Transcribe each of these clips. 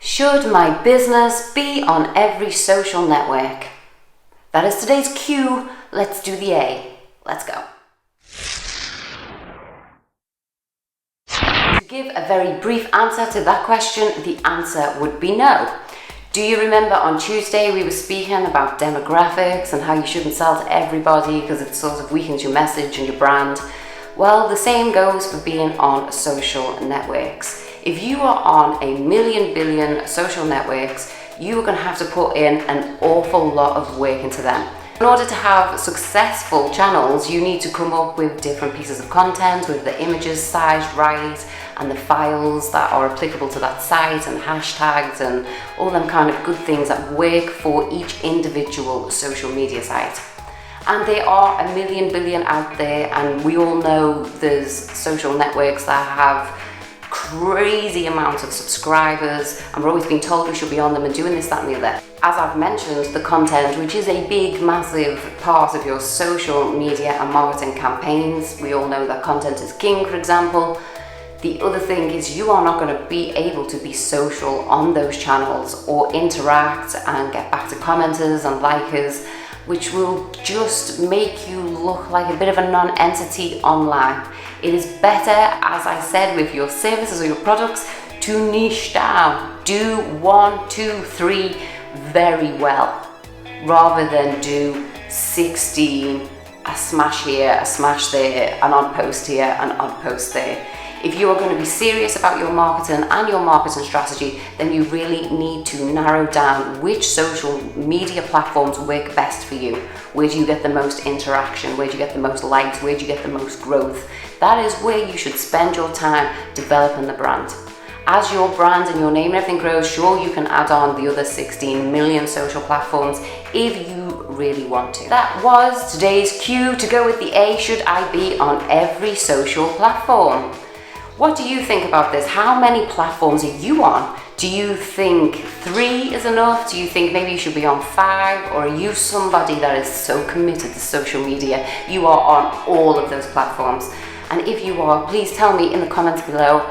Should my business be on every social network? That is today's Q. Let's do the A. Let's go. To give a very brief answer to that question, the answer would be no. Do you remember on Tuesday we were speaking about demographics and how you shouldn't sell to everybody because it sort of weakens your message and your brand? Well, the same goes for being on social networks. If you are on a billion social networks, you are going to have to put in an awful lot of work into them. In order to have successful channels, you need to come up with different pieces of content with the images sized right and the files that are applicable to that site and hashtags and all them kind of good things that work for each individual social media site. And there are a billion out there, and we all know there's social networks that have crazy amounts of subscribers, and we're always being told we should be on them and doing this, that and the other. As I've mentioned, the content, which is a big, massive part of your social media and marketing campaigns. We all know that content is king, for example. The other thing is you are not going to be able to be social on those channels or interact and get back to commenters and likers, which will just make you look like a bit of a non-entity online. It is better, as I said, with your services or your products, to niche down. Do 1, 2, 3 very well, rather than do 16, a smash here, a smash there, an on post here, an on post there. If you are going to be serious about your marketing and your marketing strategy, then you really need to narrow down which social media platforms work best for you. Where do you get the most interaction? Where do you get the most likes? Where do you get the most growth? That is where you should spend your time developing the brand. As your brand and your name and everything grows, sure, you can add on the other 16 million social platforms if you really want to. That was today's Q to go with the A. Should I be on every social platform? What do you think about this? How many platforms are you on? Do you think 3 is enough? Do you think maybe you should be on 5? Or are you somebody that is so committed to social media, you are on all of those platforms? And if you are, please tell me in the comments below,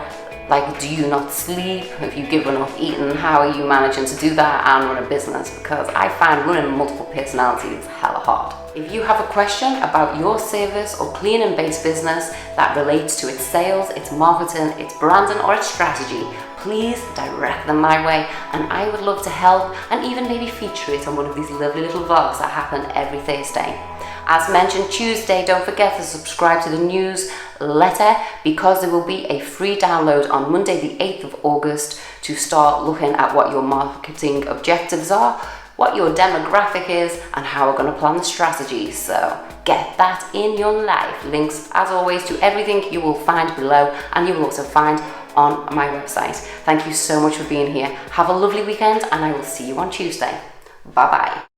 like, do you not sleep? Have you given up eating? How are you managing to do that and run a business? Because I find running multiple personalities hella hard. If you have a question about your service or cleaning-based business that relates to its sales, its marketing, its branding, or its strategy, please direct them my way, and I would love to help and even maybe feature it on one of these lovely little vlogs that happen every Thursday. As mentioned, Tuesday, don't forget to subscribe to the newsletter because there will be a free download on Monday the 8th of August to start looking at what your marketing objectives are, what your demographic is, and how we're going to plan the strategy. So get that in your life. Links, as always, to everything you will find below, and you will also find on my website. Thank you so much for being here. Have a lovely weekend, and I will see you on Tuesday. Bye-bye.